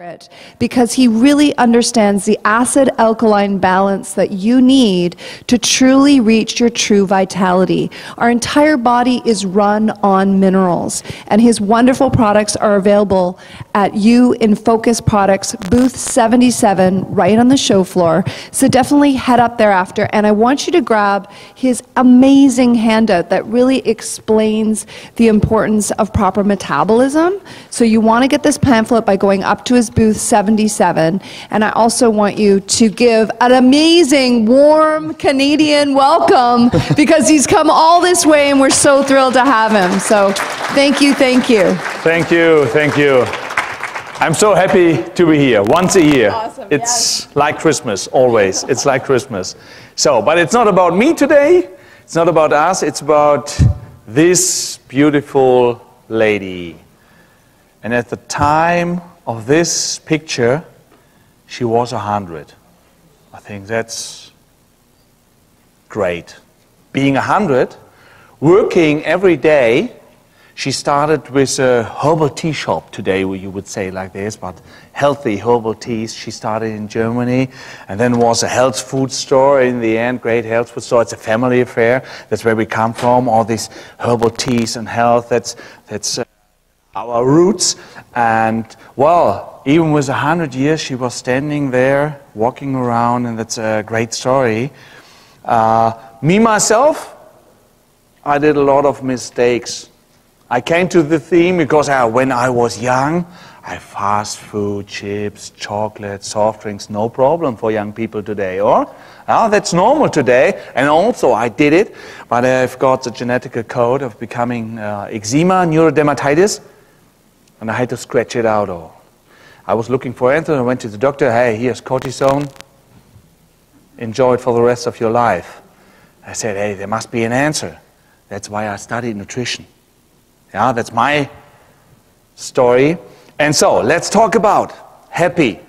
secret because he really understands the acid-alkaline balance that you need to truly reach your true vitality. Our entire body is run on minerals, and his wonderful products are available at You in Focus Products, booth 77, right on the show floor. So definitely head up there after, and I want you to grab his amazing handout that really explains the importance of proper metabolism. So you want to get this pamphlet by going up to his booth 77, and I also want you to give an amazing, warm Canadian welcome because he's come all this way and we're so thrilled to have him. So thank you, thank you. Thank you, thank you. I'm so happy to be here once a year. Awesome, it's like Christmas, always. It's like Christmas. So, but it's not about me today. It's not about us. It's about this beautiful lady. And at the time of this picture, she was 100. I think that's great. Being 100, working every day. She started with a herbal tea shop today, you would say like this, but healthy herbal teas. She started in Germany and then was a health food store in the end, great health food store. It's a family affair. That's where we come from, all these herbal teas and health. That's our roots. And well, even with 100 years, she was standing there, walking around, and that's a great story. Me, myself, I did a lot of mistakes. I came to the theme because when I was young, fast food, chips, chocolate, soft drinks, no problem for young people today, or? That's normal today, and also I did it, but I've got the genetic code of becoming eczema, neurodermatitis, and I had to scratch it out all. I was looking for answers, I went to the doctor, hey, here's cortisone, enjoy it for the rest of your life. I said, hey, there must be an answer. That's why I studied nutrition. Yeah, that's my story. And so, let's talk about happy.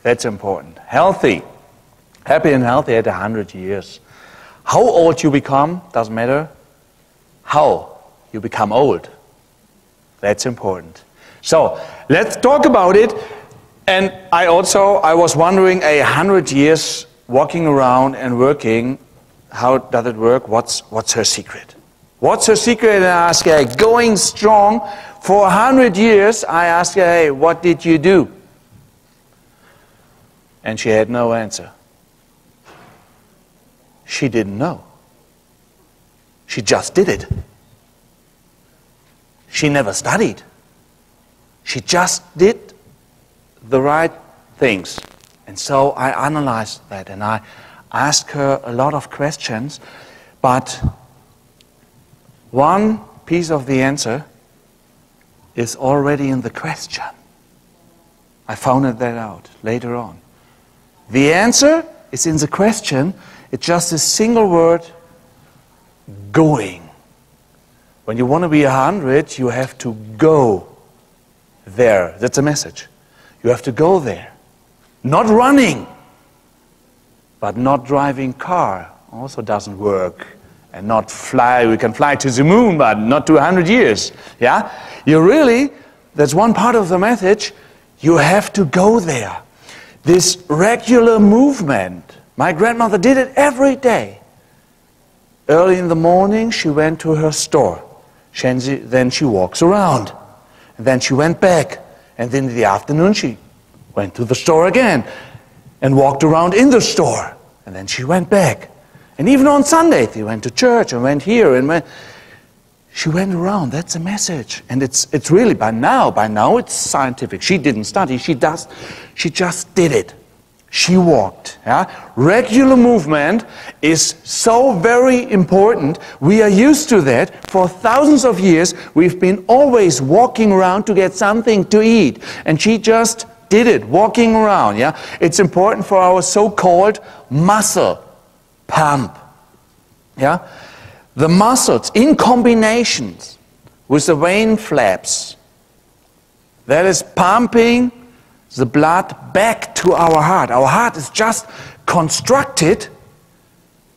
That's important. Healthy. Happy and healthy at 100 years. How old you become, doesn't matter. How you become old. That's important. So, let's talk about it. And I was wondering, 100 years walking around and working, how does it work? What's her secret? What's her secret? And I asked her, going strong for 100 years, I asked her, hey, what did you do? And she had no answer. She didn't know. She just did it. She never studied. She just did the right things. And so I analyzed that and I asked her a lot of questions, but one piece of the answer is already in the question. I found that out later on. The answer is in the question. It's just a single word, going. When you want to be 100, you have to go there. That's a message. You have to go there. Not running, but not driving car also doesn't work. And not fly, we can fly to the moon, but not to 100 years. Yeah? That's one part of the message, you have to go there. This regular movement, my grandmother did it every day. Early in the morning, she went to her store. Then she walks around. And then she went back. And then in the afternoon, she went to the store again and walked around in the store. And then she went back. And even on Sunday, she went to church and went here and she went around. That's a message. And it's really, by now it's scientific. She didn't study, she just did it. She walked. Yeah? Regular movement is so very important. We are used to that. For thousands of years, we've been always walking around to get something to eat. And she just did it, walking around. Yeah? It's important for our so-called muscle pump. Yeah? The muscles in combinations with the vein flaps, that is pumping the blood back to our heart. Our heart is just constructed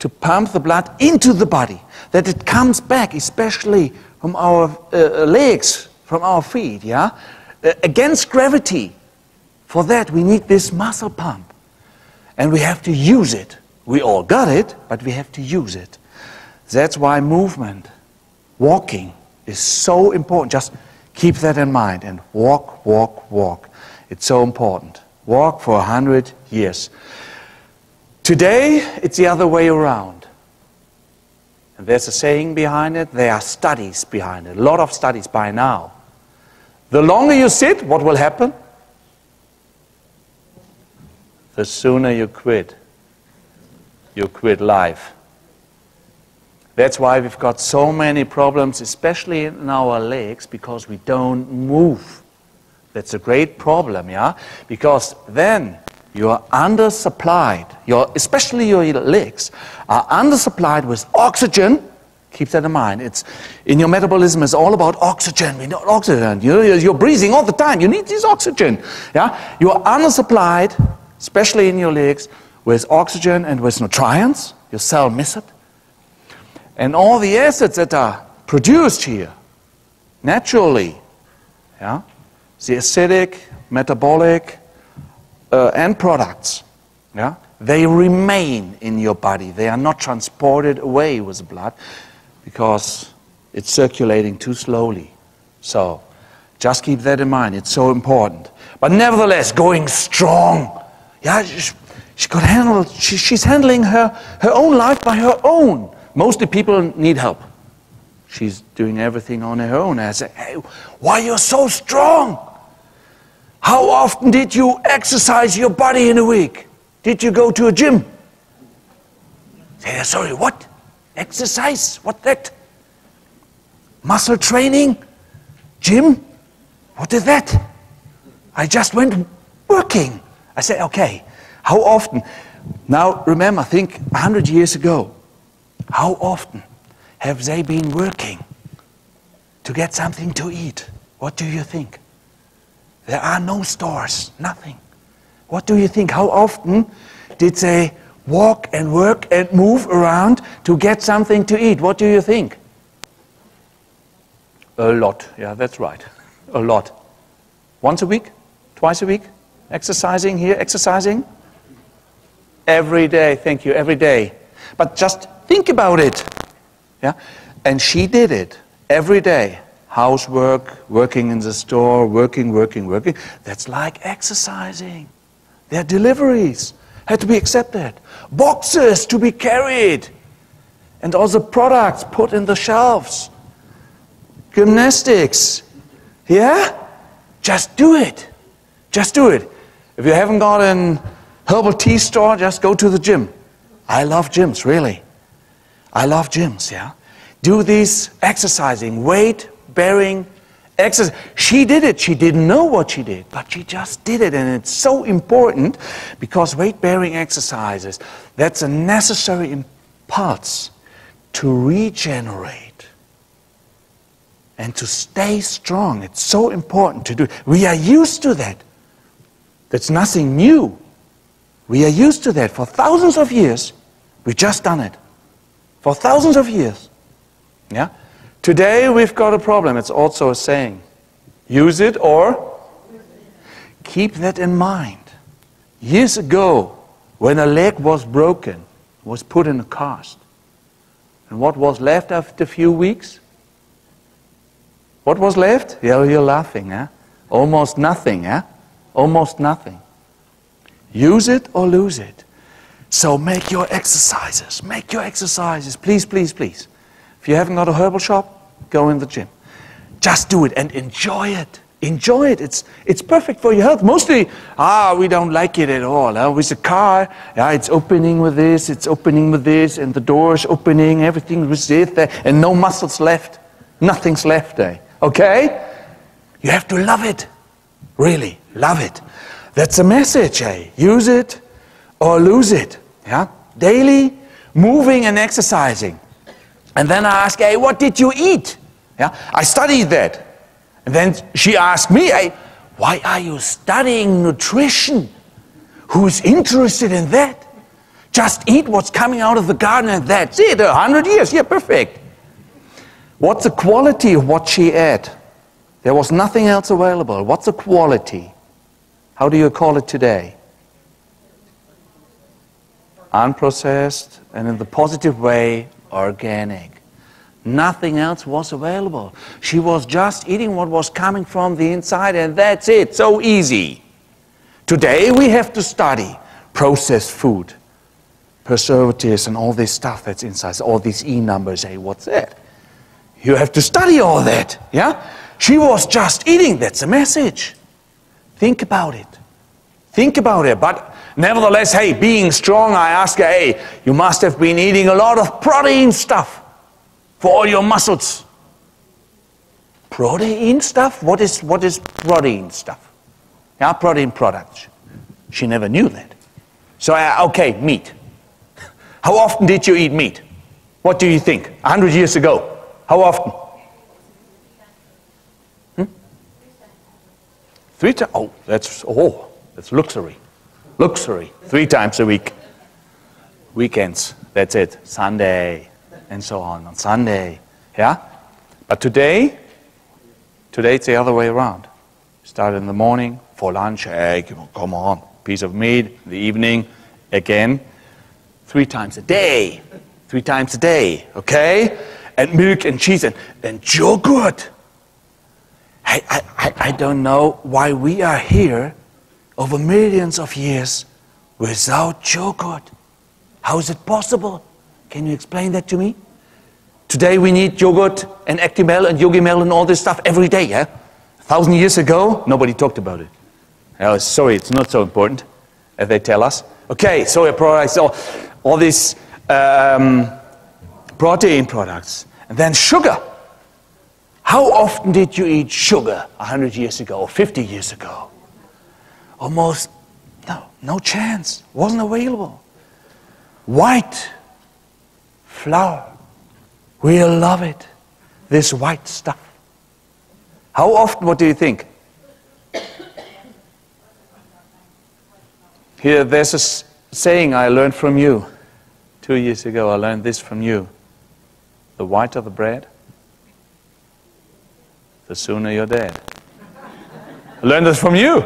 to pump the blood into the body, that it comes back, especially from our legs, from our feet, yeah? Against gravity. For that, we need this muscle pump. And we have to use it. We all got it, but we have to use it. That's why movement, walking, is so important. Just keep that in mind and walk, walk, walk. It's so important. Walk for 100 years. Today, it's the other way around. And there's a saying behind it. There are studies behind it. A lot of studies by now. The longer you sit, what will happen? The sooner you quit. You quit life. That's why we've got so many problems, especially in our legs, because we don't move. That's a great problem, yeah? Because then you are undersupplied. Especially your legs are undersupplied with oxygen. Keep that in mind. It's in your metabolism. It's all about oxygen. We need oxygen. You're breathing all the time. You need this oxygen. Yeah, you are undersupplied, especially in your legs, with oxygen and with nutrients. Your cell miss it, and all the acids that are produced here naturally. Yeah, the acidic, metabolic, end products. Yeah, they remain in your body. They are not transported away with the blood, because it's circulating too slowly. So just keep that in mind. It's so important. But nevertheless, going strong. Yeah, she's handling her own life by her own. Mostly people need help. She's doing everything on her own. I say, hey, why you're so strong? How often did you exercise your body in a week? Did you go to a gym? Say, sorry, what? Exercise? What that? Muscle training? Gym? What is that? I just went working. I said, okay, how often? Now remember, think 100 years ago. How often have they been working to get something to eat? What do you think? There are no stores, nothing. What do you think? How often did they walk and work and move around to get something to eat? What do you think? A lot. Yeah, that's right. A lot. Once a week? Twice a week? Exercising here, exercising? Every day, thank you, every day. But just think about it. Yeah? And she did it every day. Housework, working in the store, working. That's like exercising. Their deliveries had to be accepted. Boxes to be carried. And all the products put in the shelves. Gymnastics. Yeah? Just do it. Just do it. If you haven't got an herbal tea store, just go to the gym. I love gyms, really. I love gyms, yeah? Do these exercising, weight-bearing exercise. She did it. She didn't know what she did, but she just did it. And it's so important because weight-bearing exercises, that's a necessary impulse to regenerate and to stay strong. It's so important to do. We are used to that. That's nothing new. We are used to that. For thousands of years, we've just done it. For thousands of years. Yeah? Today, we've got a problem. It's also a saying. Use it or keep that in mind. Years ago, when a leg was broken, it was put in a cast. And what was left after a few weeks? What was left? Yeah, you're laughing, huh? Almost nothing, huh? Almost nothing. Use it or lose it. So make your exercises. Make your exercises. Please, please, please. If you haven't got a herbal shop, go in the gym. Just do it and enjoy it. Enjoy it. It's perfect for your health. Mostly, we don't like it at all. With the car, it's opening with this, it's opening with this, and the door's opening, everything with this, and no muscles left. Nothing's left there. Okay? You have to love it. Really, love it. That's a message, eh? Use it or lose it. Yeah? Daily moving and exercising. And then I ask, hey, what did you eat? Yeah? I studied that. And then she asked me, hey, why are you studying nutrition? Who's interested in that? Just eat what's coming out of the garden and that's it. 100 years, yeah, perfect. What's the quality of what she ate? There was nothing else available. What's the quality? How do you call it today? Unprocessed, and in the positive way, organic. Nothing else was available. She was just eating what was coming from the inside, and that's it. So easy. Today we have to study processed food, preservatives, and all this stuff that's inside. All these E numbers. Hey, what's that? You have to study all that. Yeah? She was just eating. That's the message. Think about it. Think about it. But nevertheless, hey, being strong, I ask her, hey, you must have been eating a lot of protein stuff for all your muscles. Protein stuff? What is protein stuff? Yeah, protein products. She never knew that. So, okay, meat. How often did you eat meat? What do you think? 100 years ago. How often? 3 times? Oh, that's luxury. Luxury. 3 times a week. Weekends, that's it. Sunday, and so on Sunday. Yeah? But today it's the other way around. Start in the morning, for lunch, hey, come on, piece of meat, in the evening, again. 3 times a day. 3 times a day, okay? And milk and cheese and yogurt. I don't know why we are here over millions of years without yogurt. How is it possible? Can you explain that to me? Today we need yogurt and Actimel and Yogimel and all this stuff every day, yeah? 1,000 years ago, nobody talked about it. Oh, sorry, it's not so important, as they tell us. Okay, soy products, all these protein products. And then sugar. How often did you eat sugar 100 years ago or 50 years ago? Almost, no chance. Wasn't available. White flour. We love it. This white stuff. How often, what do you think? Here, there's a saying I learned from you. 2 years ago, I learned this from you. The whiter the bread, the sooner you're dead. I learned this from you.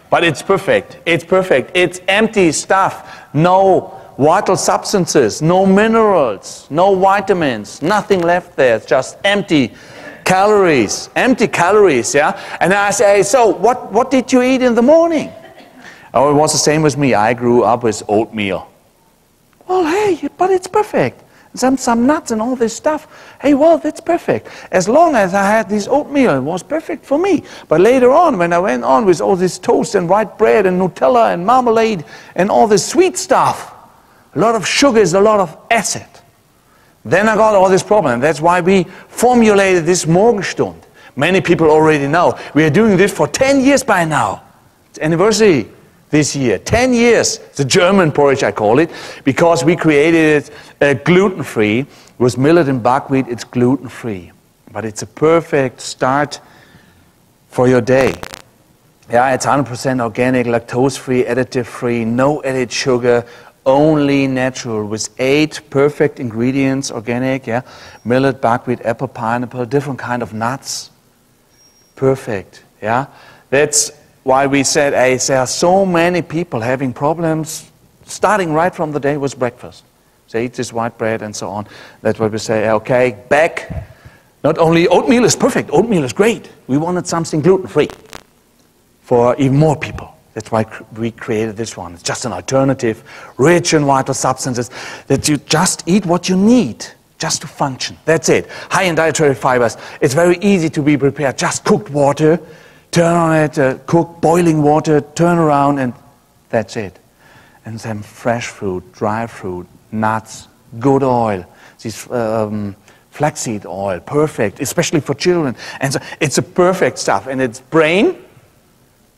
But it's perfect. It's perfect. It's empty stuff. No vital substances, no minerals, no vitamins, nothing left there. It's just empty calories. Empty calories, yeah? And I say, so what did you eat in the morning? Oh, it was the same with me. I grew up with oatmeal. Well, hey, but it's perfect. Some nuts and all this stuff. Hey, well, that's perfect. As long as I had this oatmeal, it was perfect for me. But later on, when I went on with all this toast and white bread and Nutella and marmalade and all this sweet stuff, a lot of sugars, a lot of acid, then I got all this problem. That's why we formulated this Morgenstund. Many people already know. We are doing this for 10 years by now. It's anniversary this year. 10 years. It's a German porridge, I call it, because we created it gluten-free. With millet and buckwheat, it's gluten-free. But it's a perfect start for your day. Yeah, it's 100% organic, lactose-free, additive-free, no added sugar, only natural, with 8 perfect ingredients, organic, yeah, millet, buckwheat, apple, pineapple, different kind of nuts. Perfect, yeah. That's why we said, hey, there are so many people having problems starting right from the day with breakfast. They eat this white bread and so on. That's why we say, okay, back. Not only oatmeal is perfect, oatmeal is great. We wanted something gluten-free for even more people. That's why we created this one. It's just an alternative, rich in vital substances, that you just eat what you need just to function. That's it. High in dietary fibers. It's very easy to be prepared. Just cooked water, turn on it, cook boiling water, turn around, and that's it. And then fresh fruit, dry fruit, nuts, good oil, this flaxseed oil, perfect, especially for children. And so it's a perfect stuff. And it's brain.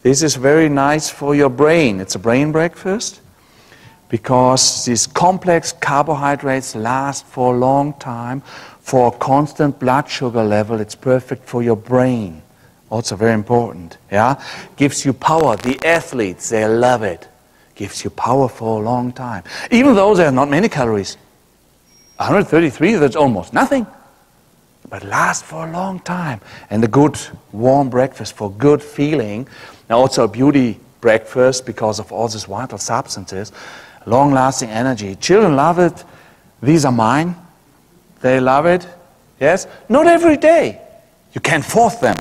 This is very nice for your brain. It's a brain breakfast because these complex carbohydrates last for a long time. For a constant blood sugar level, it's perfect for your brain. Also very important, yeah? Gives you power. The athletes, they love it. Gives you power for a long time. Even though there are not many calories. 133, that's almost nothing. But lasts for a long time. And a good warm breakfast for good feeling. And also a beauty breakfast because of all these vital substances, long-lasting energy. Children love it. These are mine. They love it. Yes? Not every day. You can't force them.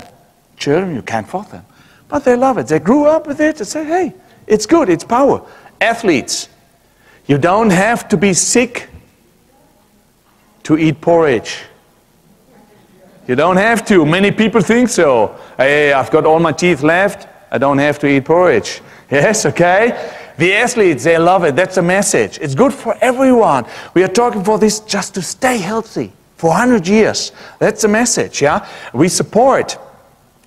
Children, you can't force them. But they love it. They grew up with it. They say, hey, it's good, it's power. Athletes, you don't have to be sick to eat porridge. You don't have to. Many people think so. Hey, I've got all my teeth left. I don't have to eat porridge. Yes, okay? The athletes, they love it. That's the message. It's good for everyone. We are talking for this just to stay healthy for 100 years. That's the message, yeah? We support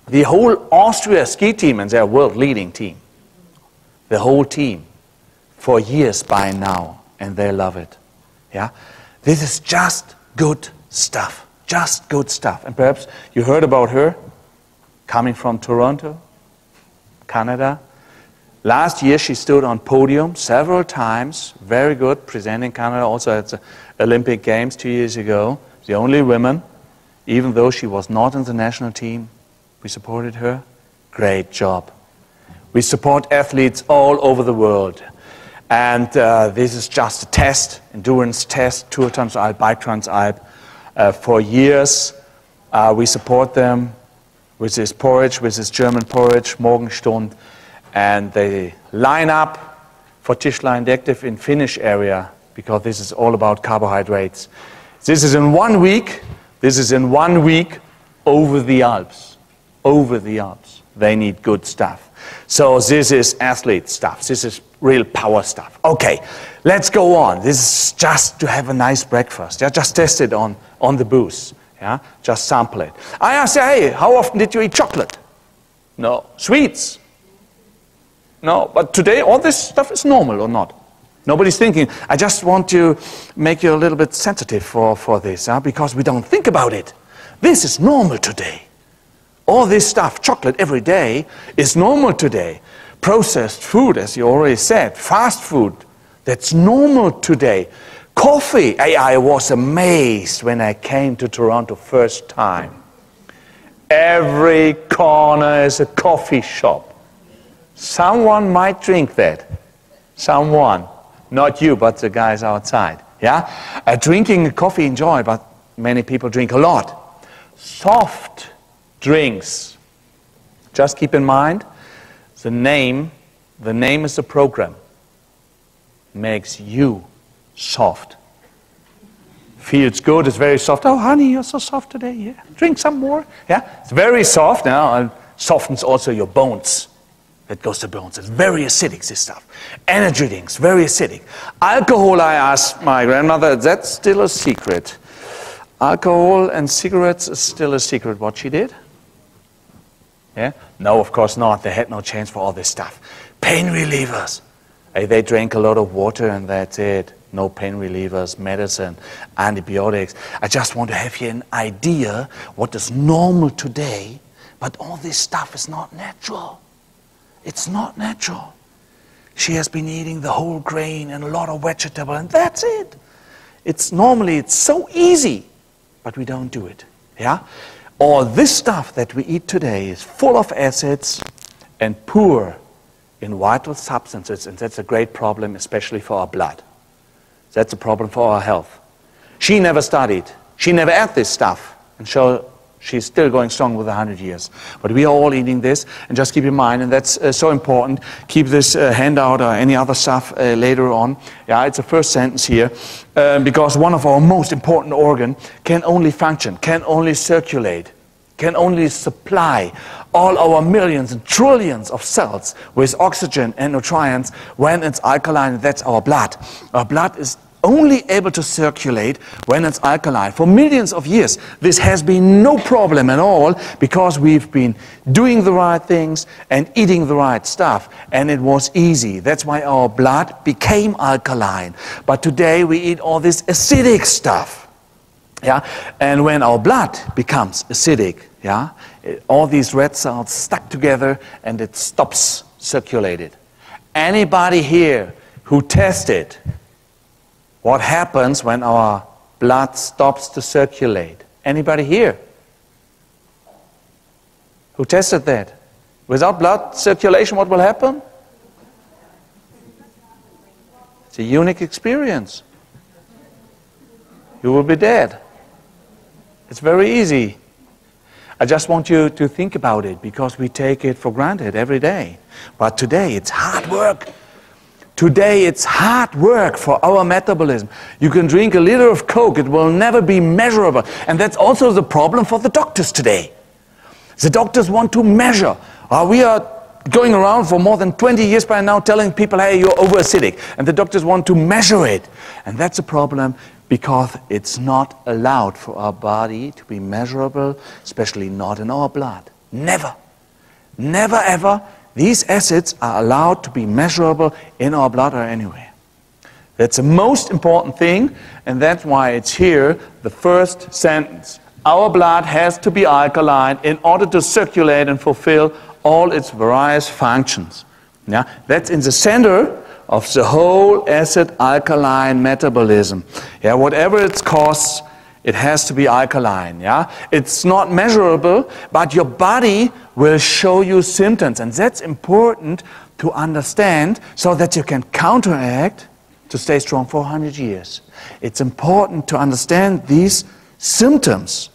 the whole Austria ski team, and they're a world-leading team. The whole team for years by now, and they love it, yeah? This is just good stuff. Just good stuff. And perhaps you heard about her coming from Toronto, Canada. Last year she stood on podium several times, very good, presenting Canada also at the Olympic Games 2 years ago. The only woman, even though she was not in the national team, we supported her. Great job. We support athletes all over the world. And this is just a test, endurance test, Tour Transalp, Bike Transalp. For years, we support them with this porridge, with this German porridge, Morgenstund, and they line up for Tischlein Dektiv in Finnish area, because this is all about carbohydrates. This is in 1 week. This is in 1 week over the Alps. Over the Alps. They need good stuff. So this is athlete stuff. This is real power stuff. Okay, let's go on. This is just to have a nice breakfast. Yeah, just test it on the booth. Yeah, just sample it. I ask, hey, how often did you eat chocolate? No. Sweets? No. But today all this stuff is normal or not? Nobody's thinking. I just want to make you a little bit sensitive for this, because we don't think about it. This is normal today. All this stuff, chocolate every day, is normal today. Processed food, as you already said, fast food, that's normal today. Coffee, I was amazed when I came to Toronto first time. Every corner is a coffee shop. Someone might drink that. Someone. Not you, but the guys outside. Yeah? Drinking coffee, enjoy, but many people drink a lot. Soft drinks. Just keep in mind, the name is the program. Makes you soft. Feels good, it's very soft. Oh, honey, you're so soft today. Yeah. Drink some more. Yeah, it's very soft now, and softens also your bones. That goes to bones. It's very acidic, this stuff. Energy drinks, very acidic. Alcohol, I asked my grandmother, that's still a secret. Alcohol and cigarettes is still a secret, what she did. Yeah? No, of course not. They had no chance for all this stuff. Pain relievers. They drank a lot of water and that's it. No pain relievers, medicine, antibiotics. I just want to have here an idea what is normal today, but all this stuff is not natural. It's not natural. She has been eating the whole grain and a lot of vegetable, and that's it. It's so easy, but we don't do it. Yeah? All this stuff that we eat today is full of acids and poor in vital substances, and that's a great problem, especially for our blood. That's a problem for our health. She never studied. She never ate this stuff, and so she's still going strong with 100 years. But we are all eating this, and just keep in mind, and that's so important, keep this handout or any other stuff later on. Yeah, it's the first sentence here, because one of our most important organs can only function, can only circulate, can only supply all our millions and trillions of cells with oxygen and nutrients when it's alkaline. That's our blood. Our blood is only able to circulate when it's alkaline. For millions of years, this has been no problem at all because we've been doing the right things and eating the right stuff, and it was easy. That's why our blood became alkaline. But today we eat all this acidic stuff. Yeah, and when our blood becomes acidic, yeah, all these red cells stuck together and it stops circulating. Anybody here who tested what happens when our blood stops to circulate? Anybody here who tested that? Without blood circulation, what will happen? It's a unique experience. You will be dead. It's very easy. I just want you to think about it because we take it for granted every day. But today it's hard work. Today it's hard work for our metabolism. You can drink a liter of Coke, it will never be measurable. And that's also the problem for the doctors today. The doctors want to measure. We are going around for more than 20 years by now telling people, hey, you're overacidic. And the doctors want to measure it. And that's a problem because it's not allowed for our body to be measurable, especially not in our blood. Never. Never ever. These acids are allowed to be measurable in our blood or anywhere. That's the most important thing, and that's why it's here, the first sentence. Our blood has to be alkaline in order to circulate and fulfill all its various functions. Yeah? That's in the center of the whole acid-alkaline metabolism. Yeah? Whatever its costs, it has to be alkaline. Yeah? It's not measurable, but your body will show you symptoms. And that's important to understand so that you can counteract to stay strong for 100 years. It's important to understand these symptoms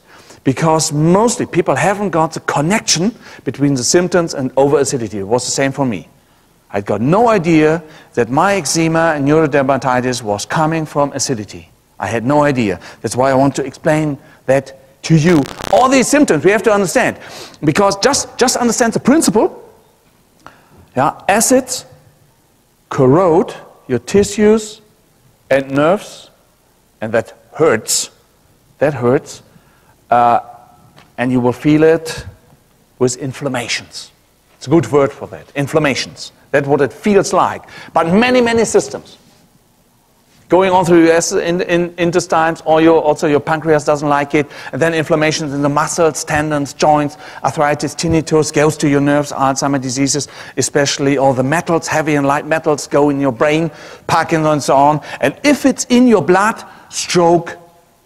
because mostly people haven't got the connection between the symptoms and overacidity. It was the same for me. I got no idea that my eczema and neurodermatitis was coming from acidity. I had no idea. That's why I want to explain that to you. All these symptoms we have to understand. Because just understand the principle. Yeah, acids corrode your tissues and nerves, and that hurts. That hurts. And you will feel it with inflammations. It's a good word for that. Inflammations. That's what it feels like. But many systems going on through your intestines, or also your pancreas doesn't like it, and then inflammations in the muscles, tendons, joints, arthritis, tinnitus, goes to your nerves, Alzheimer's diseases, especially all the metals, heavy and light metals go in your brain, Parkinson and so on. And if it's in your blood, stroke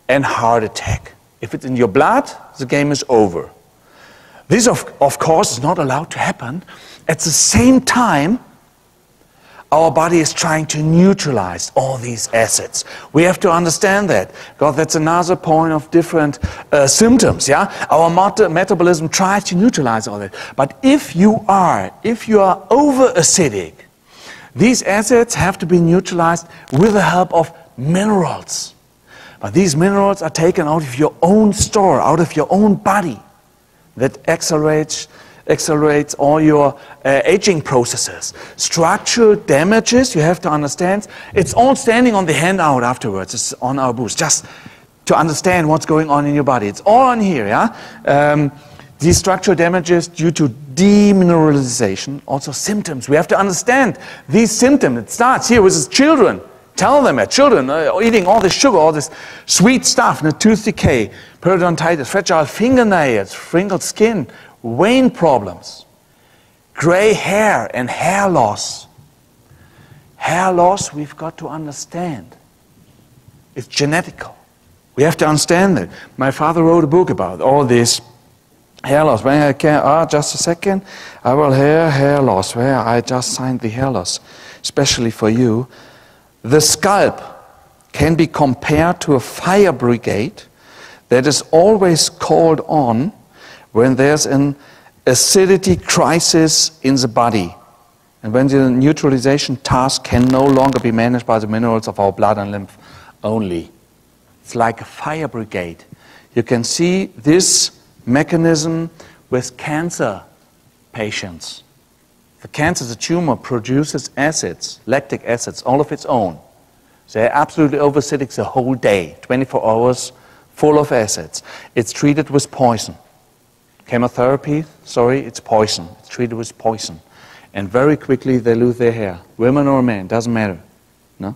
and heart attack. If it's in your blood, the game is over. This, of course, is not allowed to happen. At the same time, our body is trying to neutralize all these acids. We have to understand that, because that's another point of different symptoms. Yeah, our metabolism tries to neutralize all that. But if you are overacidic, these acids have to be neutralized with the help of minerals. But these minerals are taken out of your own store, out of your own body. That accelerates all your aging processes. Structural damages, you have to understand, it's all standing on the handout afterwards. It's on our booth, just to understand what's going on in your body. It's all on here, yeah? These structural damages due to demineralisation, also symptoms. We have to understand these symptoms. It starts here with children. Tell them that children are eating all this sugar, all this sweet stuff, tooth decay, periodontitis, fragile fingernails, wrinkled skin, vein problems, gray hair and hair loss. Hair loss, we've got to understand. It's genetical. We have to understand that. My father wrote a book about all this hair loss. When I can, just a second, I will hair loss, where I just signed the hair loss, especially for you. The scalp can be compared to a fire brigade that is always called on when there's an acidity crisis in the body, and when the neutralization task can no longer be managed by the minerals of our blood and lymph only. It's like a fire brigade. You can see this mechanism with cancer patients. The cancer, the tumor, produces acids, lactic acids, all of its own. They're absolutely overacidic the whole day, 24 hours, full of acids. It's treated with poison. Chemotherapy, sorry, it's poison. It's treated with poison. And very quickly they lose their hair. Women or men, doesn't matter. No?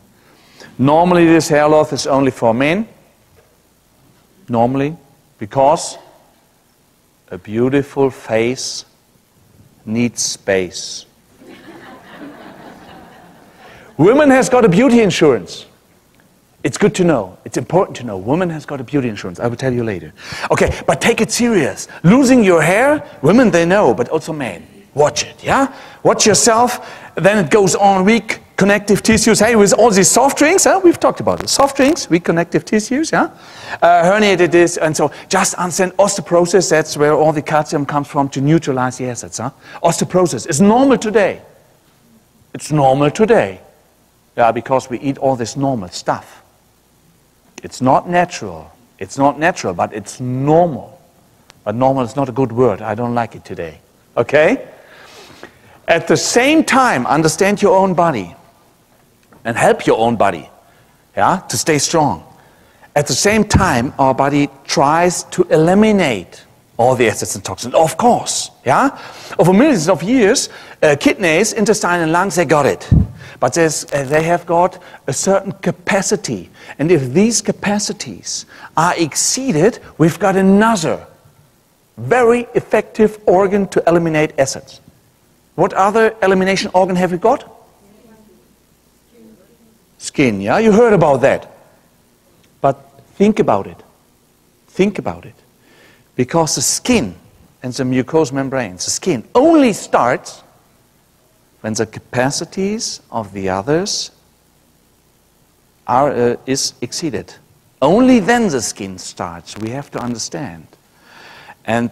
Normally this hair loss is only for men. Normally, because a beautiful face needs space. Women has got a beauty insurance. It's good to know. It's important to know. Women has got a beauty insurance. I will tell you later. Okay, but take it serious. Losing your hair, women they know, but also men. Watch it, yeah? Watch yourself. Then it goes on week, connective tissues. Hey, with all these soft drinks, we've talked about it. Soft drinks, weak connective tissues, herniated disc, and so just understand osteoporosis. That's where all the calcium comes from to neutralize the acids. Osteoporosis is normal today. It's normal today. Yeah, because we eat all this normal stuff. It's not natural. It's not natural, but it's normal. But normal is not a good word. I don't like it today. Okay? At the same time, understand your own body and help your own body, to stay strong. At the same time, our body tries to eliminate all the acids and toxins, of course. Over millions of years, kidneys, intestine, and lungs, they got it. But they have got a certain capacity. And if these capacities are exceeded, we've got another very effective organ to eliminate acids. What other elimination organ have we got? Skin, you heard about that. But think about it. Think about it. Because the skin and the mucous membranes, the skin only starts when the capacities of the others is exceeded. Only then the skin starts. We have to understand. And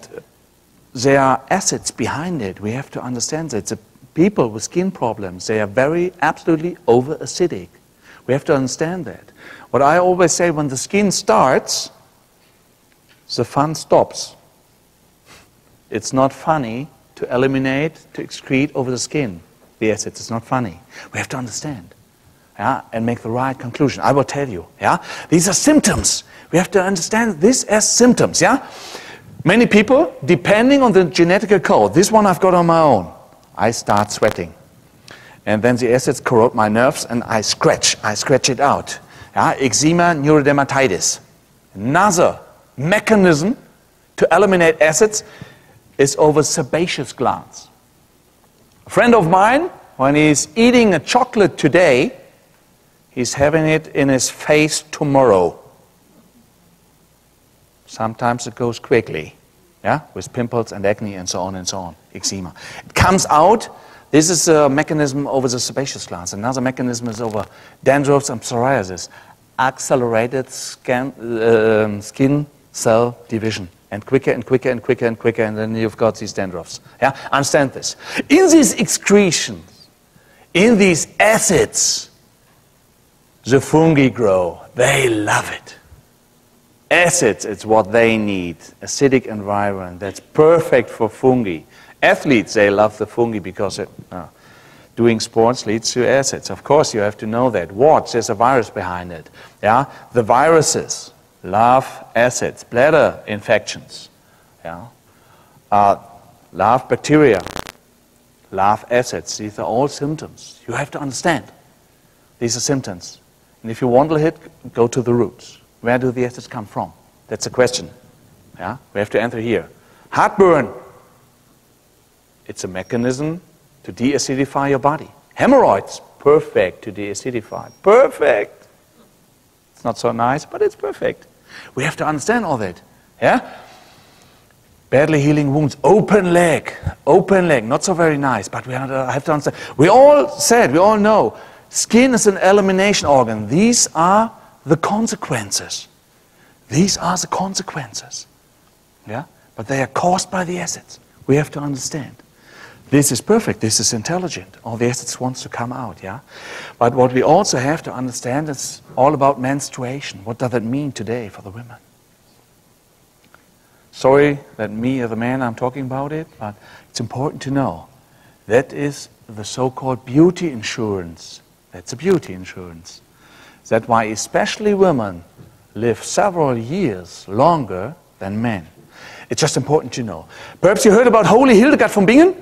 there are acids behind it. We have to understand that the people with skin problems, they are very absolutely over-acidic. We have to understand that. What I always say, when the skin starts, the fun stops. It's not funny to eliminate, to excrete over the skin the acids. It's not funny. We have to understand, and make the right conclusion. I will tell you, these are symptoms. We have to understand this as symptoms, Many people, depending on the genetic code, this one I've got on my own, I start sweating. And then the acids corrode my nerves and I scratch it out. Eczema, neurodermatitis. Another mechanism to eliminate acids is over sebaceous glands. A friend of mine, when he's eating a chocolate today, he's having it in his face tomorrow. Sometimes it goes quickly, with pimples and acne and so on, eczema. It comes out. This is a mechanism over the sebaceous glands. Another mechanism is over dandruffs and psoriasis. Accelerated skin cell division. And quicker and quicker and quicker and quicker, and then you've got these dandruffs. Understand this. In these excretions, in these acids, the fungi grow. They love it. Acids, it's what they need. Acidic environment, that's perfect for fungi. Athletes, they love the fungi because doing sports leads to acids. Of course, you have to know that. Watch, there's a virus behind it. The viruses love acids. Bladder infections, love bacteria, love acids. These are all symptoms. You have to understand. These are symptoms. And if you want to hit, go to the roots. Where do the acids come from? That's a question. We have to answer here. Heartburn. It's a mechanism to deacidify your body. Hemorrhoids. Perfect to deacidify. Perfect. It's not so nice, but it's perfect. We have to understand all that. Badly healing wounds. Open leg. Open leg. Not so very nice, but we have to understand. We all know, skin is an elimination organ. These are the consequences. These are the consequences. But they are caused by the acids. We have to understand. This is perfect. This is intelligent. All the acids wants to come out. But what we also have to understand is all about menstruation. What does that mean today for the women? Sorry that me as a man I'm talking about it, but it's important to know. That is the so-called beauty insurance. That's a beauty insurance. That's why especially women live several years longer than men. It's just important to know. Perhaps you heard about Holy Hildegard von Bingen?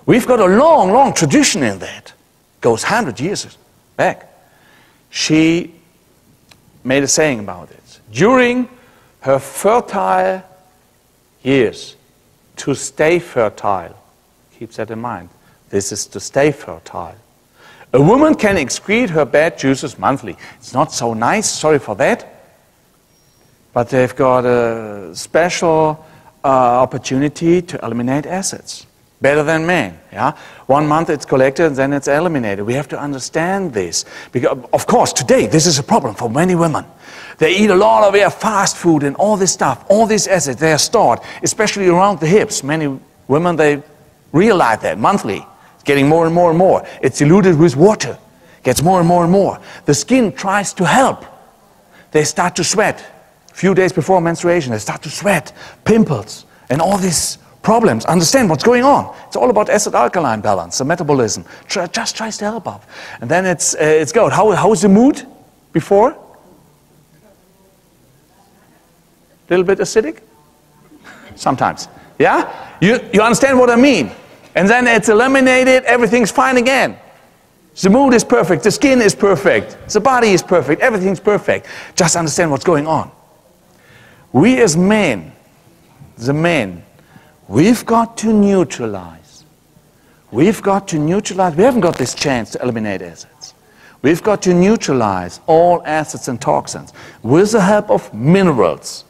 We've got a long, long tradition in that. Goes 100 years back. She made a saying about it. During her fertile years, to stay fertile, keep that in mind. This is to stay fertile. A woman can excrete her bad juices monthly. It's not so nice, sorry for that. But they've got a special opportunity to eliminate acids. Better than men, yeah? 1 month it's collected and then it's eliminated. We have to understand this. Because, of course, today this is a problem for many women. They eat a lot of fast food and all this stuff, all these acids, they are stored, especially around the hips. Many women, they realize that monthly. It's getting more and more and more. It's diluted with water. Gets more and more and more. The skin tries to help. They start to sweat. A few days before menstruation, they start to sweat, pimples, and all these problems. Understand what's going on. It's all about acid-alkaline balance, the metabolism. Just tries to help up. And then it's good. How is the mood before? A little bit acidic? Sometimes. Yeah? You understand what I mean? And then it's eliminated, everything's fine again. The mood is perfect, the skin is perfect, the body is perfect, everything's perfect. Just understand what's going on. We as men, the men, we've got to neutralize. We've got to neutralize. We haven't got this chance to eliminate acids. We've got to neutralize all acids and toxins with the help of minerals.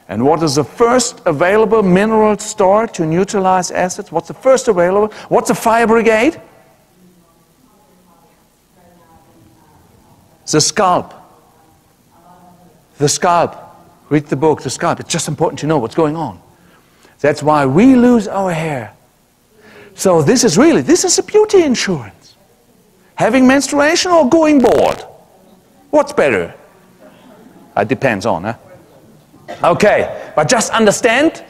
And what is the first available mineral store to neutralize acids? What's the first available? What's a fire brigade? The scalp. The scalp. Read the book, The Scalp. It's just important to know what's going on. That's why we lose our hair. So this is a beauty insurance. Having menstruation or going bald? What's better? It depends on, huh? Okay, but just understand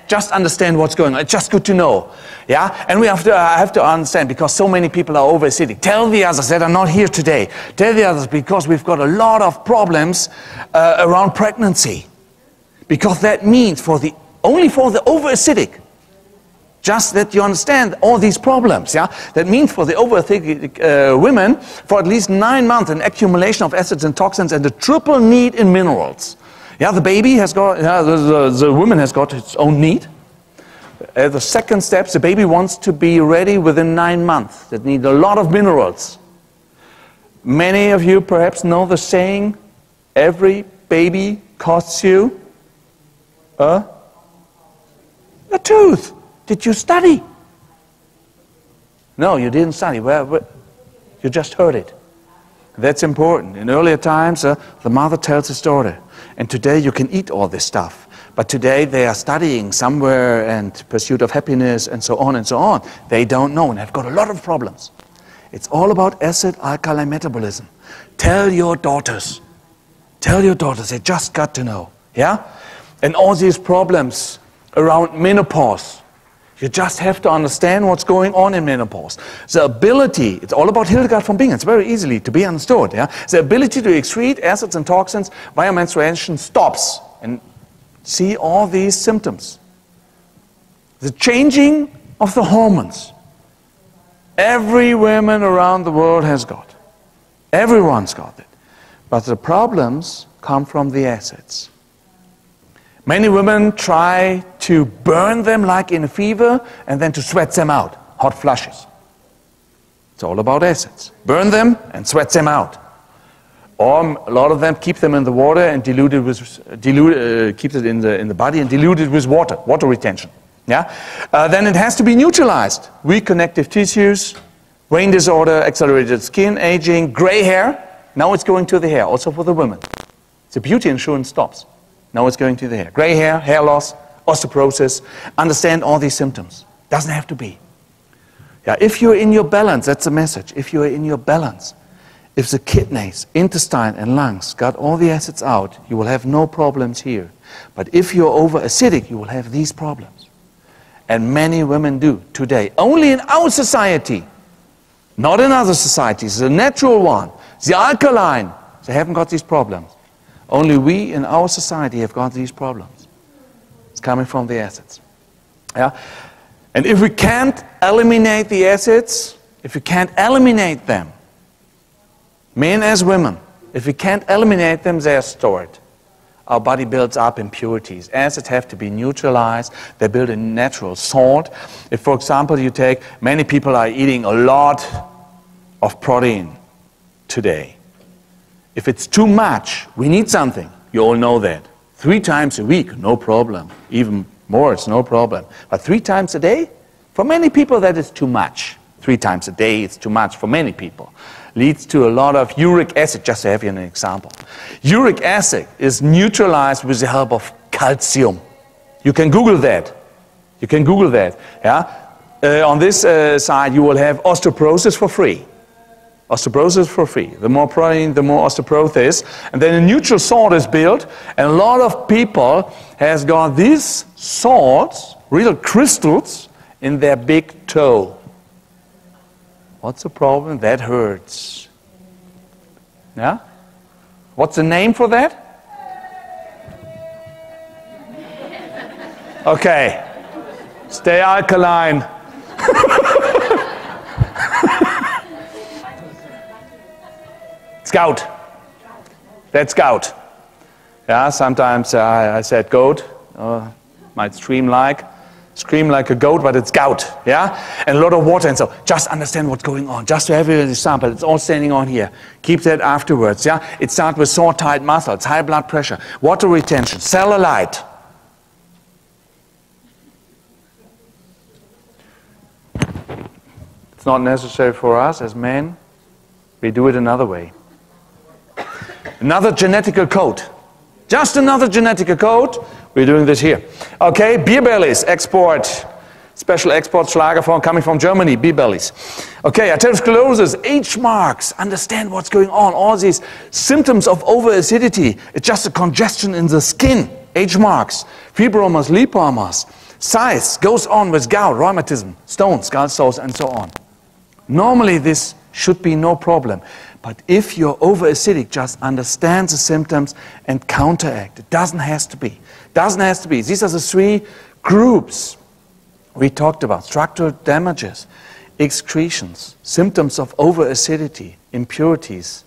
what's going on. It's just good to know, yeah? And I have to understand, because so many people are overacidic. Tell the others that are not here today. Tell the others, because we've got a lot of problems around pregnancy. Because that means only for the overacidic. Just that you understand all these problems, yeah? That means for the overacidic women, for at least 9 months, an accumulation of acids and toxins and a triple need in minerals. Yeah, the baby has got, the woman has got its own need. The second step, the baby wants to be ready within 9 months. That needs a lot of minerals. Many of you perhaps know the saying, every baby costs you a tooth. Did you study? No, you didn't study. Well, you just heard it. That's important. In earlier times, the mother tells his daughter, and today you can eat all this stuff. But today they are studying somewhere and pursuit of happiness and so on and so on. They don't know and have got a lot of problems. It's all about acid-alkaline metabolism. Tell your daughters. Tell your daughters, they just got to know. Yeah? And all these problems around menopause. You just have to understand what's going on in menopause. The ability, it's all about Hildegard von Bingen, it's very easily to be understood. Yeah? The ability to excrete acids and toxins via menstruation stops. And see all these symptoms. The changing of the hormones. Every woman around the world has got. Everyone's got it. But the problems come from the acids. Many women try to burn them like in a fever and then to sweat them out, hot flushes. It's all about acids. Burn them and sweat them out. Or a lot of them keep them in the water and keep it in the body and dilute it with water retention. Yeah? Then it has to be neutralized. Weak connective tissues, brain disorder, accelerated skin aging, gray hair. Now it's going to the hair, also for the women. The beauty insurance stops. Now it's going to the hair. Gray hair, hair loss, osteoporosis. Understand all these symptoms. Doesn't have to be. Yeah, if you're in your balance, that's the message. If you're in your balance, if the kidneys, intestine and lungs got all the acids out, you will have no problems here. But if you're over-acidic, you will have these problems. And many women do today. Only in our society, not in other societies, the natural one, the alkaline, they haven't got these problems. Only we in our society have got these problems. It's coming from the acids. Yeah? And if we can't eliminate the acids, if we can't eliminate them, men as women, if we can't eliminate them, they are stored. Our body builds up impurities. Acids have to be neutralized. They build a natural salt. If, for example, you take, many people are eating a lot of protein today. If it's too much, we need something. You all know that. 3 times a week, no problem. Even more, it's no problem. But 3 times a day, For many people, that is too much. 3 times a day is too much for many people. Leads to a lot of uric acid, just to have you an example. Uric acid is neutralized with the help of calcium. You can Google that. You can Google that. Yeah? On this side, you will have osteoporosis for free. Osteoporosis for free. The more protein, the more osteoporosis. And then a neutral salt is built, and a lot of people has got these salts, real crystals, in their big toe. What's the problem? That hurts. Yeah? What's the name for that? Okay. Stay alkaline. It's gout. That's gout. Yeah, sometimes I said goat. Might scream like a goat, but it's gout. Yeah, and a lot of water, and so just understand what's going on. Just to have an example, it's all standing on here. Keep that afterwards. Yeah, it starts with sore, tight muscles, high blood pressure, water retention, cellulite. It's not necessary for us as men. We do it another way. Another genetical code. Just another genetical code. We're doing this here. Okay, beer bellies, export. Special export Schlager coming from Germany, beer bellies. Okay, atherosclerosis, age marks. Understand what's going on. All these symptoms of overacidity. It's just a congestion in the skin. Age marks. Fibromas, lipomas. Size goes on with gout, rheumatism, stones, gallstones, and so on. Normally this should be no problem. But if you're overacidic, just understand the symptoms and counteract. It doesn't have to be. Doesn't have to be. These are the 3 groups we talked about. Structural damages, excretions, symptoms of overacidity, impurities,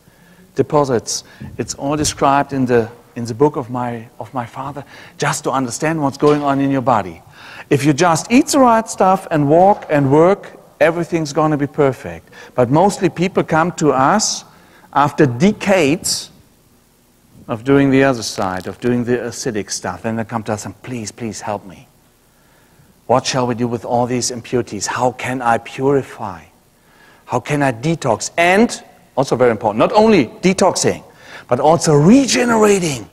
deposits. It's all described in the book of my father, just to understand what's going on in your body. If you just eat the right stuff and walk and work, everything's going to be perfect. But mostly people come to us after decades of doing the other side, of doing the acidic stuff. And they come to us and please help me. What shall we do with all these impurities? How can I purify? How can I detox? And, also very important, not only detoxing, but also regenerating.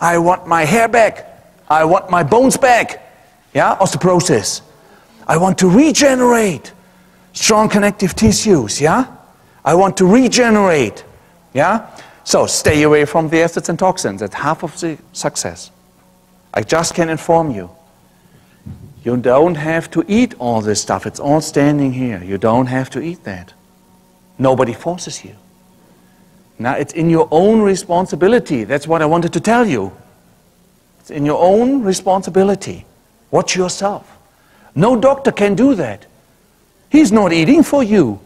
I want my hair back. I want my bones back. Yeah, osteoporosis. I want to regenerate strong connective tissues, yeah? I want to regenerate, yeah? So stay away from the acids and toxins. That's half of the success. I just can inform you. You don't have to eat all this stuff. It's all standing here. You don't have to eat that. Nobody forces you. Now, it's in your own responsibility. That's what I wanted to tell you. It's in your own responsibility. Watch yourself. No doctor can do that. He's not eating for you.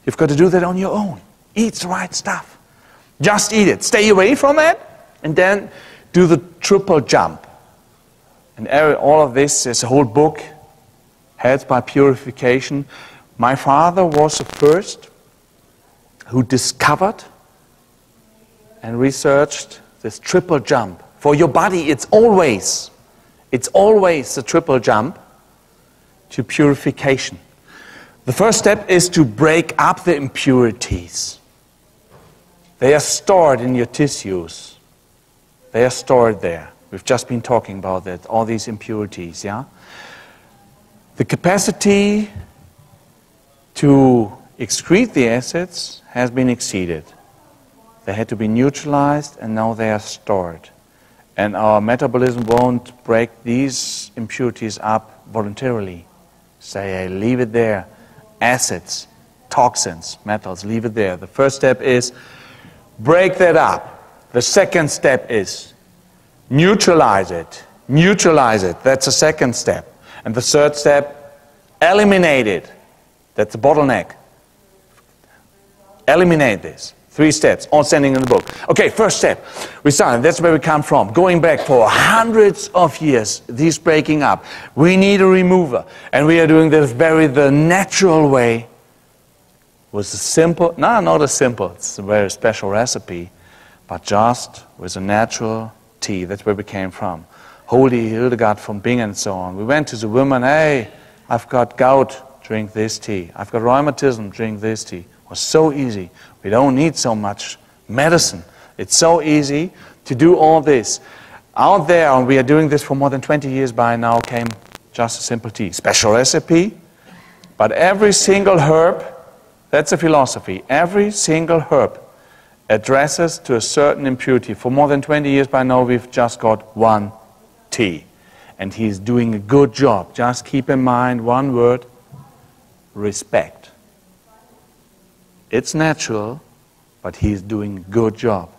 You've got to do that on your own. Eat the right stuff. Just eat it. Stay away from it, and then do the triple jump. And all of this is a whole book, Health by Purification. My father was the first who discovered and researched this triple jump. For your body, it's always the triple jump to purification. The first step is to break up the impurities. They are stored in your tissues. They are stored there. We've just been talking about that, all these impurities, yeah? The capacity to excrete the acids has been exceeded. They had to be neutralized, and now they are stored. And our metabolism won't break these impurities up voluntarily. Say, leave it there. Acids, toxins, metals, leave it there. The first step is break that up. The second step is neutralize it. Neutralize it. That's the second step. And the third step, eliminate it. That's the bottleneck. Eliminate this. 3 steps, all standing in the book. Okay, first step. We started. That's where we come from. Going back for hundreds of years, these breaking up. We need a remover. And we are doing this the natural way. With a simple, no, not a simple, it's a very special recipe, but just with a natural tea. That's where we came from. Holy Hildegard from Bingen and so on. We went to the woman, hey, I've got gout, drink this tea. I've got rheumatism, drink this tea. It was so easy. We don't need so much medicine. It's so easy to do all this. Out there, and we are doing this for more than 20 years by now, came just a simple tea. Special recipe, but every single herb, that's a philosophy, every single herb addresses to a certain impurity. For more than 20 years by now, we've just got one tea. And he's doing a good job. Just keep in mind one word, respect. It's natural, but he's doing a good job.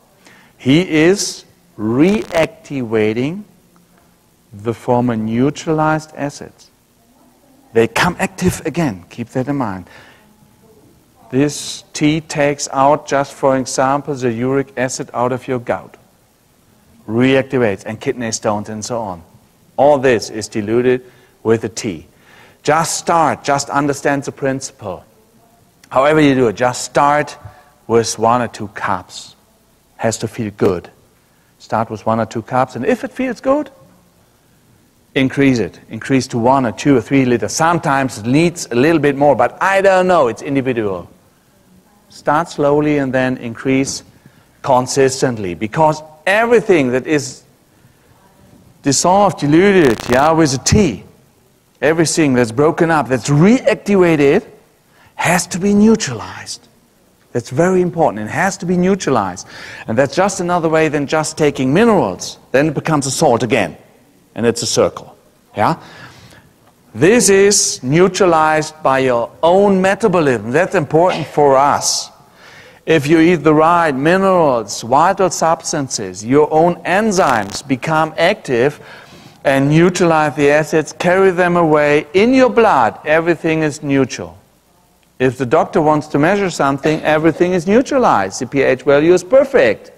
He is reactivating the former neutralized acids. They come active again. Keep that in mind. This tea takes out, just for example, the uric acid out of your gout. Reactivates, and kidney stones and so on. All this is diluted with the tea. Just start, just understand the principle. However you do it, just start with 1 or 2 cups. Has to feel good. Start with 1 or 2 cups, and if it feels good, increase it. Increase to 1 or 2 or 3 liters. Sometimes it needs a little bit more, but I don't know, it's individual. Start slowly and then increase consistently, because everything that is dissolved, diluted, with a tea, everything that's broken up, that's reactivated, has to be neutralized. That's very important. It has to be neutralized. And that's just another way than just taking minerals. Then it becomes a salt again. And it's a circle. Yeah? This is neutralized by your own metabolism. That's important for us. If you eat the right minerals, vital substances, your own enzymes become active and neutralize the acids, carry them away in your blood, everything is neutral. If the doctor wants to measure something, everything is neutralized. The pH value is perfect.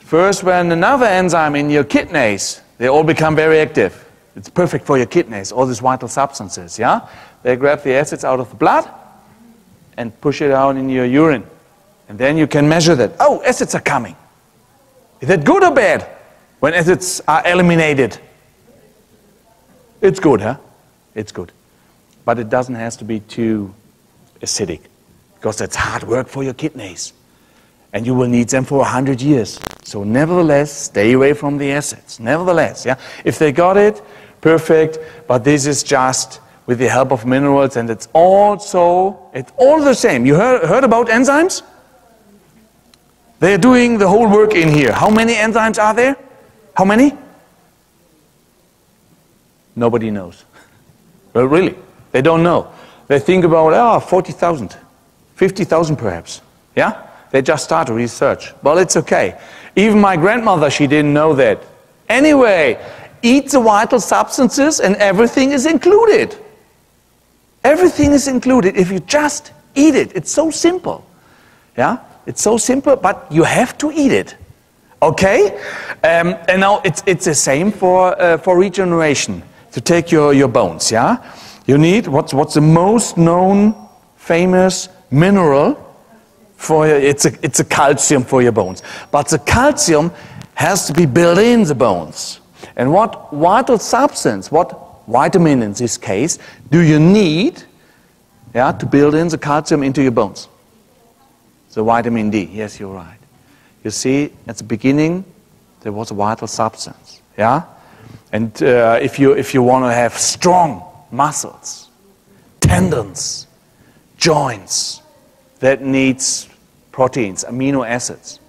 First, when another enzyme in your kidneys, they all become very active. It's perfect for your kidneys, all these vital substances, yeah? They grab the acids out of the blood and push it out in your urine. And then you can measure that. Oh, acids are coming. Is that good or bad when acids are eliminated? It's good, huh? It's good. But it doesn't have to be too acidic, because that's hard work for your kidneys. And you will need them for 100 years. So nevertheless, stay away from the acids. Nevertheless, yeah? If they got it, perfect. But this is just with the help of minerals, and it's all the same. You heard about enzymes? They're doing the whole work in here. How many enzymes are there? How many? Nobody knows. Well, really, they don't know. They think about, 40,000, 50,000 perhaps. Yeah? They just start to research. Well, it's okay. Even my grandmother, she didn't know that. Anyway, eat the vital substances and everything is included. Everything is included if you just eat it. It's so simple. Yeah? It's so simple, but you have to eat it. Okay? And now it's the same for regeneration. To take your bones, yeah? You need, what's the most known, famous mineral? It's a calcium for your bones. But the calcium has to be built in the bones. And what vital substance, what vitamin in this case, do you need to build in the calcium into your bones? The vitamin D, yes, you're right. You see, at the beginning, there was a vital substance. Yeah? And if you want to have strong muscles, tendons, joints, that needs proteins, amino acids.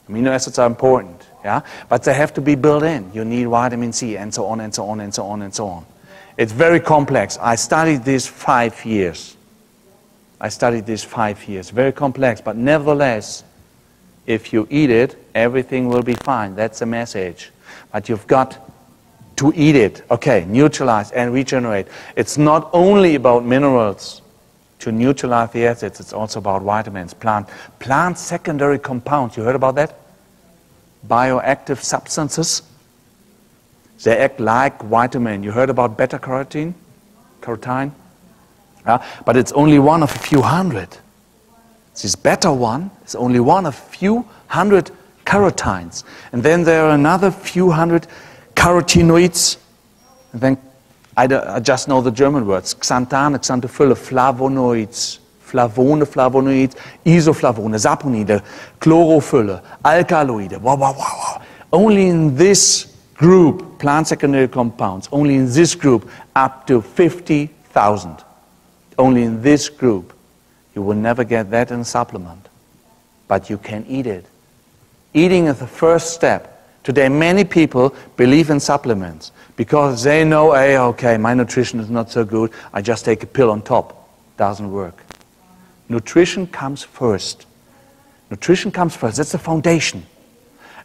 Amino acids are important, yeah? But they have to be built in. You need vitamin C, and so on, and so on, and so on, and so on. It's very complex. I studied this 5 years. Very complex, but nevertheless, if you eat it, everything will be fine. That's the message. But you've got to eat it. Okay, neutralize and regenerate. It's not only about minerals to neutralize the acids, it's also about vitamins, plant secondary compounds. You heard about that? Bioactive substances. They act like vitamin. You heard about beta-carotene? But it's only one of a few hundred. This beta one is only one of a few hundred carotines. And then there are another few hundred carotenoids, and then I just know the German words, Xanthan, Xanthophylle, flavonoids, flavone, flavonoids, isoflavone, saponide, chlorophylle, alkaloide, wow, wow, wow, wow. Only in this group, plant secondary compounds, only in this group, up to 50,000. Only in this group. You will never get that in a supplement, but you can eat it. Eating is the first step. Today, many people believe in supplements because they know, hey, okay, my nutrition is not so good, I just take a pill on top. Doesn't work. Nutrition comes first. Nutrition comes first. That's the foundation.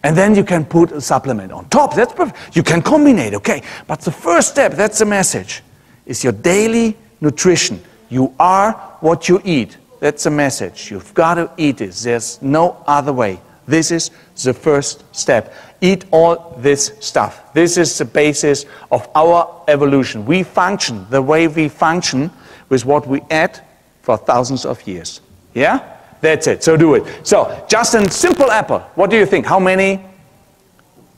And then you can put a supplement on top. That's perfect. You can combine it, okay? But the first step, that's the message, is your daily nutrition. You are what you eat. That's the message. You've got to eat it. There's no other way. This is the first step. Eat all this stuff. This is the basis of our evolution. We function the way we function with what we ate for thousands of years. Yeah? That's it. So do it. So, just a simple apple. What do you think? How many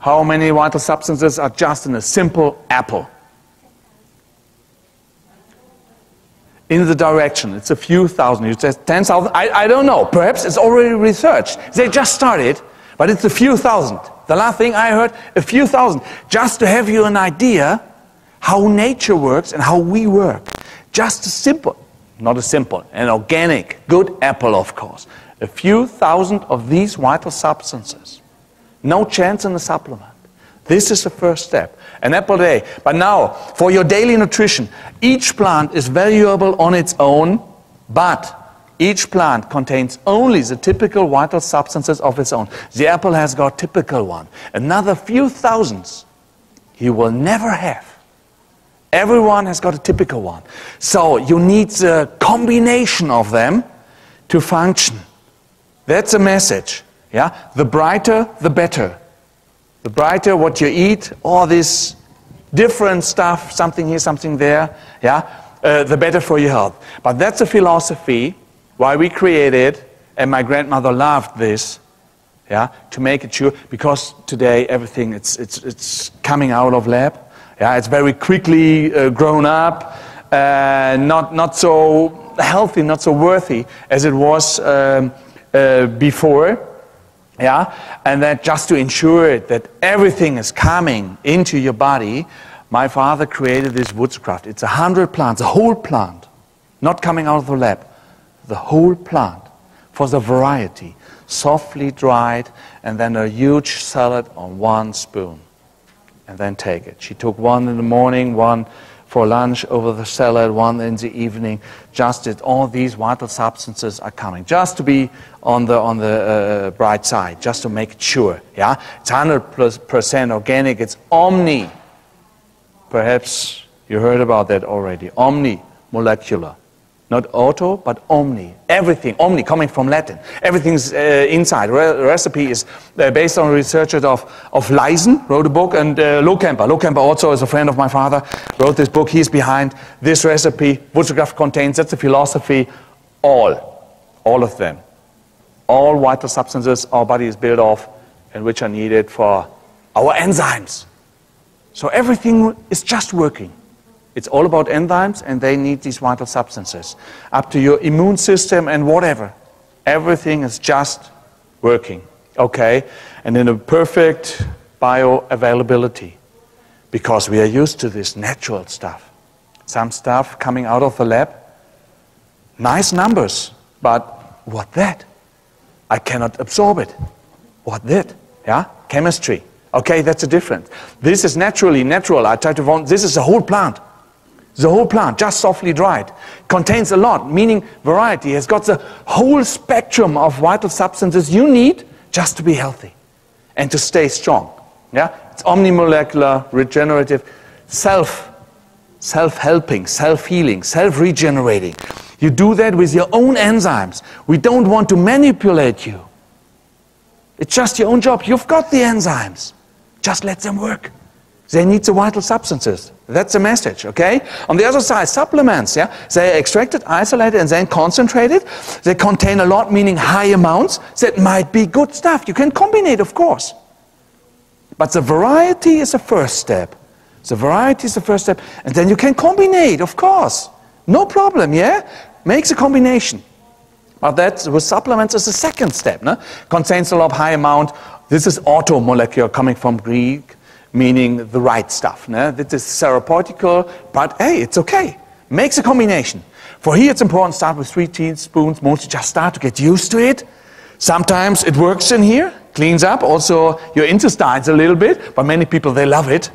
vital substances are just in a simple apple? In the direction, it's a few thousand. You said 10,000. I don't know. Perhaps it's already researched. They just started, but it's a few thousand. The last thing I heard, a few thousand. Just to have you an idea how nature works and how we work. Just a simple, not a simple, an organic, good apple, of course. A few thousand of these vital substances. No chance in the supplement. This is the first step. An apple a day. But now, for your daily nutrition, each plant is valuable on its own, but each plant contains only the typical vital substances of its own. The apple has got typical one. Another few thousands you will never have. Everyone has got a typical one. So you need the combination of them to function. That's a message. Yeah? The brighter, the better. The brighter what you eat, all this different stuff, something here, something there, yeah, the better for your health. But that's a philosophy why we created, and my grandmother loved this, yeah, to make it sure, because today everything it's coming out of lab, yeah, it's very quickly grown up, not so healthy, not so worthy as it was before. Yeah, and that just to ensure that everything is coming into your body, my father created this woodscraft. It's 100 plants, a whole plant, not coming out of the lab, the whole plant for the variety, softly dried, and then a huge salad on one spoon, and then take it. She took one in the morning, one for lunch over the salad, one in the evening, just that all these vital substances are coming, just to be on the bright side, just to make it sure. Yeah, it's 100% organic. It's omni. Perhaps you heard about that already. Omni molecular, not auto, but omni. Everything, omni coming from Latin. Everything's inside. Recipe is based on researchers of Leisen, wrote a book, and Lohkamper. Lohkamper also is a friend of my father, wrote this book. He's behind this recipe. Woodscraft contains, that's the philosophy, all of them. All vital substances our body is built of and which are needed for our enzymes. So everything is just working. It's all about enzymes, and they need these vital substances. Up to your immune system and whatever. Everything is just working. Okay? And in a perfect bioavailability. Because we are used to this natural stuff. Some stuff coming out of the lab. Nice numbers. But what that? I cannot absorb it. What that? Yeah? Chemistry. Okay, that's a difference. This is naturally natural. I try to want, this is a whole plant. The whole plant, just softly dried, contains a lot, meaning variety, has got the whole spectrum of vital substances you need just to be healthy and to stay strong. Yeah? It's omnimolecular, regenerative, self-helping, self-healing, self-regenerating. You do that with your own enzymes. We don't want to manipulate you. It's just your own job. You've got the enzymes. Just let them work. They need the vital substances. That's the message, okay? On the other side, supplements, yeah? They are extracted, isolated, and then concentrated. They contain a lot, meaning high amounts. That might be good stuff. You can combine it, of course. But the variety is the first step. The variety is the first step. And then you can combine, of course. No problem, yeah? Make the combination. But that with supplements is the second step. No? Contains a lot of high amount. This is auto molecule coming from Greek, meaning the right stuff. No? This is Säure-Basen, but hey, it's okay. Make the combination. For here it's important to start with 3 teaspoons. Mostly just start to get used to it. Sometimes it works in here, cleans up also your intestines a little bit, but many people, they love it.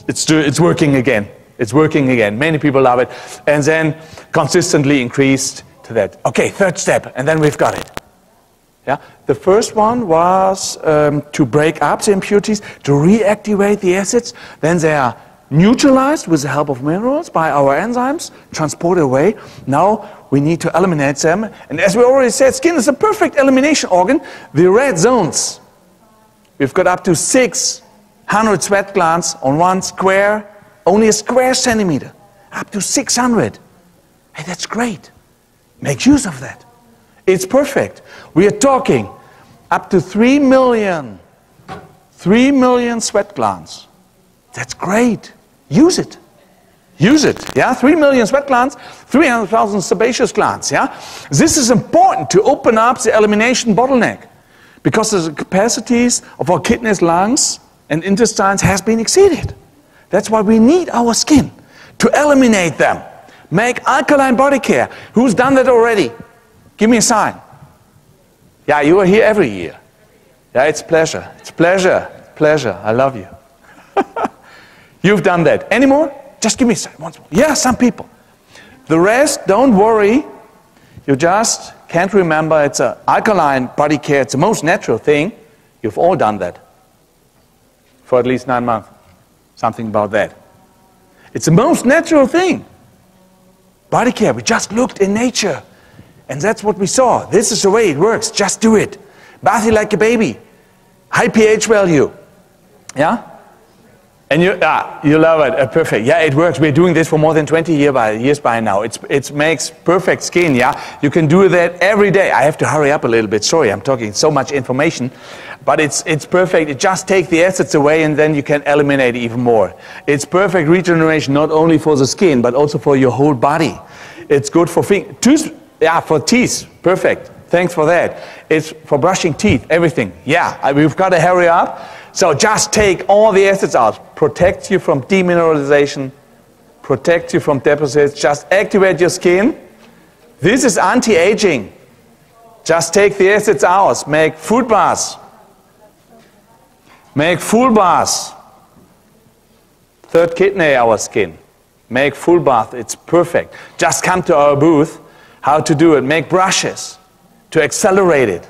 It's working again. It's working again. Many people love it. And then consistently increased to that. Okay, third step, and then we've got it. Yeah? The first one was to break up the impurities, to reactivate the acids. Then they are neutralized with the help of minerals by our enzymes, transported away. Now we need to eliminate them. And as we already said, skin is a perfect elimination organ. The red zones, we've got up to 600 sweat glands on one square, only a square centimeter. Up to 600. Hey, that's great. Make use of that. It's perfect. We are talking up to 3 million sweat glands. That's great. Use it. Use it. Yeah, 3 million sweat glands, 300,000 sebaceous glands. Yeah, this is important to open up the elimination bottleneck because the capacities of our kidneys, lungs, and intestines has been exceeded. That's why we need our skin to eliminate them. Make alkaline body care. Who's done that already? Give me a sign. Yeah, you are here every year. Yeah, it's pleasure. It's pleasure. Pleasure. I love you. You've done that. Any more? Just give me a sign once more. Yeah, some people. The rest, don't worry. You just can't remember. It's an alkaline body care. It's the most natural thing. You've all done that for at least 9 months. Something about that. It's the most natural thing. Body care. We just looked in nature. And that's what we saw. This is the way it works. Just do it. Bath you like a baby. High pH value. Yeah? And you love it. Perfect. Yeah, it works. We're doing this for more than 20 years by now. It makes perfect skin, yeah? You can do that every day. I have to hurry up a little bit. Sorry, I'm talking so much information. But it's perfect. It just takes the acids away and then you can eliminate even more. It's perfect regeneration not only for the skin, but also for your whole body. It's good for teeth. Yeah, for teeth. Perfect. Thanks for that. It's for brushing teeth, everything. Yeah, we've got to hurry up. So just take all the acids out. Protects you from demineralisation. Protects you from deposits. Just activate your skin. This is anti-aging. Just take the acids out. Make food baths. Make full baths. Third kidney, our skin. Make full bath. It's perfect. Just come to our booth. How to do it. Make brushes to accelerate it.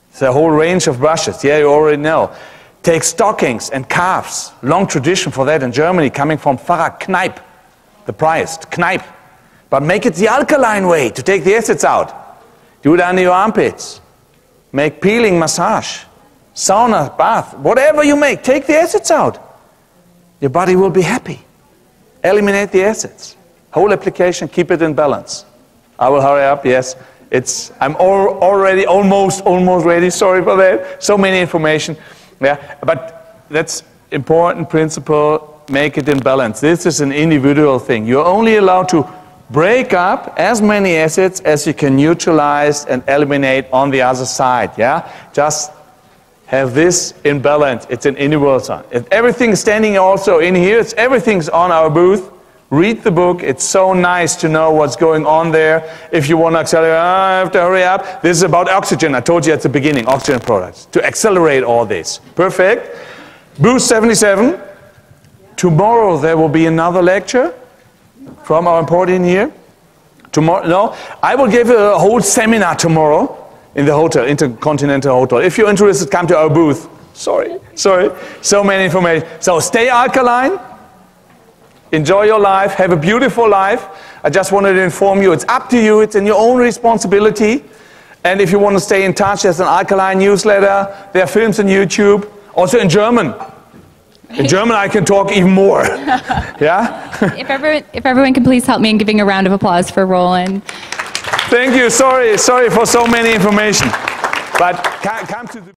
It's a whole range of brushes. Yeah, you already know. Take stockings and calves. Long tradition for that in Germany, coming from Pfarrer Kneipp, the priest, Kneipp. But make it the alkaline way to take the acids out. Do it under your armpits. Make peeling massage, sauna, bath, whatever you make, take the acids out. Your body will be happy. Eliminate the acids. Whole application, keep it in balance. I will hurry up, yes. I'm already almost ready, sorry for that. So many information. Yeah, but that's important principle, make it in balance. This is an individual thing. You're only allowed to break up as many acids as you can neutralize and eliminate on the other side, yeah? Just have this in balance. It's an individual sign. If everything's standing also in here, everything's on our booth. Read the book. It's so nice to know what's going on there. If you want to accelerate, I have to hurry up. This is about oxygen. I told you at the beginning, oxygen products. To accelerate all this. Perfect. Booth 77. Tomorrow there will be another lecture from our important here. Tomorrow, no, I will give a whole seminar tomorrow in the hotel, Intercontinental Hotel. If you're interested, come to our booth. Sorry. So many information. So stay alkaline. Enjoy your life, have a beautiful life. I just wanted to inform you, it's up to you, it's in your own responsibility. And if you want to stay in touch, there's an alkaline newsletter, there are films on YouTube, also in German. In German I can talk even more. Yeah? If everyone can please help me in giving a round of applause for Roland. Thank you, sorry for so many information. But come to the